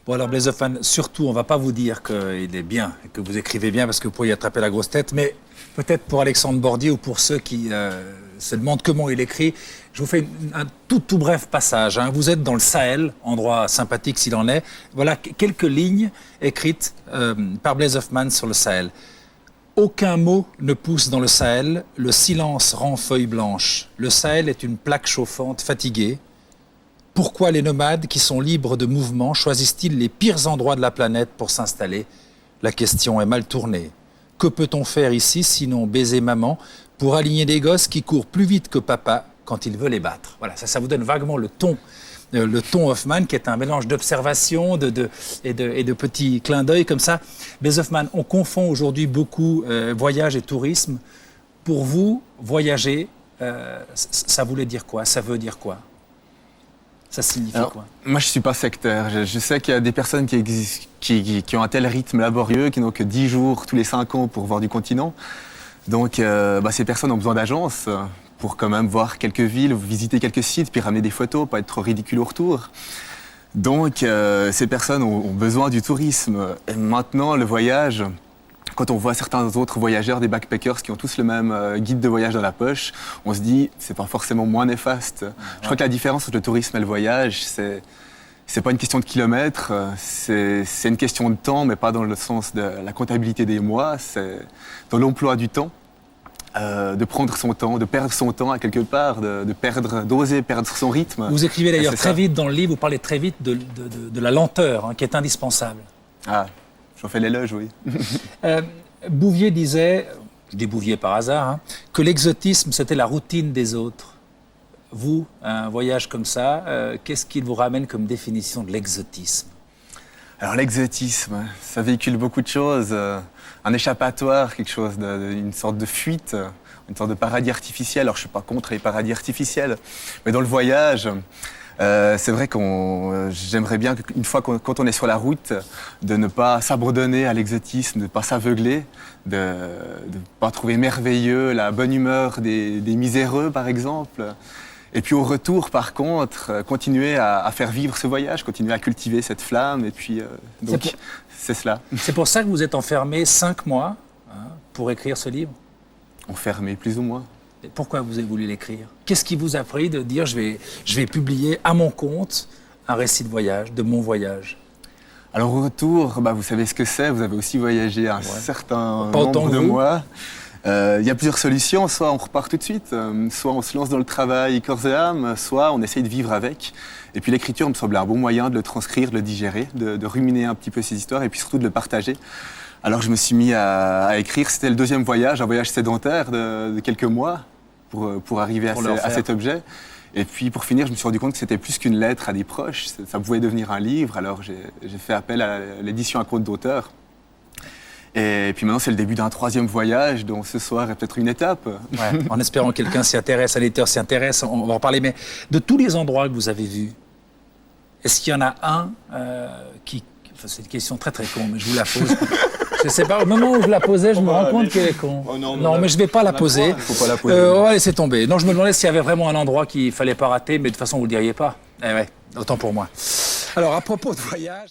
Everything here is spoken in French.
Bon alors Blaise Hoffmann, surtout on ne va pas vous dire qu'il est bien, et que vous écrivez bien parce que vous pourriez attraper la grosse tête, mais peut-être pour Alexandre Bordier ou pour ceux qui se demandent comment il écrit, je vous fais un tout bref passage. Hein. Vous êtes dans le Sahel, endroit sympathique s'il en est. Voilà quelques lignes écrites par Blaise Hoffmann sur le Sahel. Aucun mot ne pousse dans le Sahel, le silence rend feuille blanche. Le Sahel est une plaque chauffante fatiguée. Pourquoi les nomades qui sont libres de mouvement choisissent-ils les pires endroits de la planète pour s'installer? La question est mal tournée. Que peut-on faire ici sinon baiser maman pour aligner des gosses qui courent plus vite que papa quand il veut les battre? Voilà, ça vous donne vaguement le ton Hoffmann, qui est un mélange d'observation et de petits clins d'œil comme ça. Blaise Hoffmann, on confond aujourd'hui beaucoup voyage et tourisme. Pour vous, voyager, ça voulait dire quoi? Ça veut dire quoi? Ça signifie quoi? Moi, je ne suis pas sectaire. Je sais qu'il y a des personnes qui ont un tel rythme laborieux, qui n'ont que 10 jours tous les 5 ans pour voir du continent. Donc, ces personnes ont besoin d'agences pour quand même voir quelques villes, visiter quelques sites, puis ramener des photos, pas être trop ridicule au retour. Donc, ces personnes ont besoin du tourisme. Et maintenant, le voyage, quand on voit certains autres voyageurs, des backpackers qui ont tous le même guide de voyage dans la poche, on se dit, c'est pas forcément moins néfaste. Je crois que la différence entre le tourisme et le voyage, c'est pas une question de kilomètres, c'est une question de temps, mais pas dans le sens de la comptabilité des mois, c'est dans l'emploi du temps. De prendre son temps, de perdre son temps à quelque part, d'oser perdre son rythme. Vous écrivez d'ailleurs très vite dans le livre, vous parlez très vite de la lenteur, hein, qui est indispensable. Ah, j'en fais l'éloge, oui. Bouvier disait, je dis Bouvier par hasard, hein, que l'exotisme c'était la routine des autres. Vous, un voyage comme ça, qu'est-ce qu'il vous ramène comme définition de l'exotisme? Alors l'exotisme, ça véhicule beaucoup de choses. Un échappatoire, quelque chose, une sorte de fuite, une sorte de paradis artificiel. Alors je ne suis pas contre les paradis artificiels, mais dans le voyage, c'est vrai j'aimerais bien qu'une fois quand on est sur la route, de ne pas s'abandonner à l'exotisme, de ne pas s'aveugler, de ne pas trouver merveilleux la bonne humeur des miséreux, par exemple. Et puis au retour, par contre, continuer à faire vivre ce voyage, continuer à cultiver cette flamme. Et puis, donc, c'est cela. C'est pour ça que vous êtes enfermé 5 mois pour écrire ce livre? Enfermé, plus ou moins. Et pourquoi vous avez voulu l'écrire? Qu'est-ce qui vous a pris de dire je vais publier à mon compte un récit de voyage, de mon voyage? Alors au retour, vous savez ce que c'est. Vous avez aussi voyagé un certain nombre de mois. Il y a plusieurs solutions, soit on repart tout de suite, soit on se lance dans le travail corps et âme, soit on essaye de vivre avec. Et puis l'écriture me semblait un bon moyen de le transcrire, de le digérer, de ruminer un petit peu ces histoires et puis surtout de le partager. Alors je me suis mis à écrire, c'était le deuxième voyage, un voyage sédentaire de quelques mois pour arriver à cet objet. Et puis pour finir, je me suis rendu compte que c'était plus qu'une lettre à des proches, ça pouvait devenir un livre, alors j'ai fait appel à l'édition à compte d'auteur. Et puis maintenant, c'est le début d'un 3e voyage, dont ce soir est peut-être une étape. Ouais, en espérant que quelqu'un s'y intéresse, un lecteur s'y intéresse, on va en parler. Mais de tous les endroits que vous avez vus, est-ce qu'il y en a un qui... Enfin, c'est une question très con, mais je vous la pose. Je ne sais pas, au moment où je la posais, je me rends compte qu'elle est con. Oh non, mais je ne vais pas la poser. Il ne faut pas la poser. On va laisser tomber. Non, je me demandais s'il y avait vraiment un endroit qu'il ne fallait pas rater, mais de toute façon, vous ne le diriez pas. Eh ouais, autant pour moi. Alors, à propos de voyage...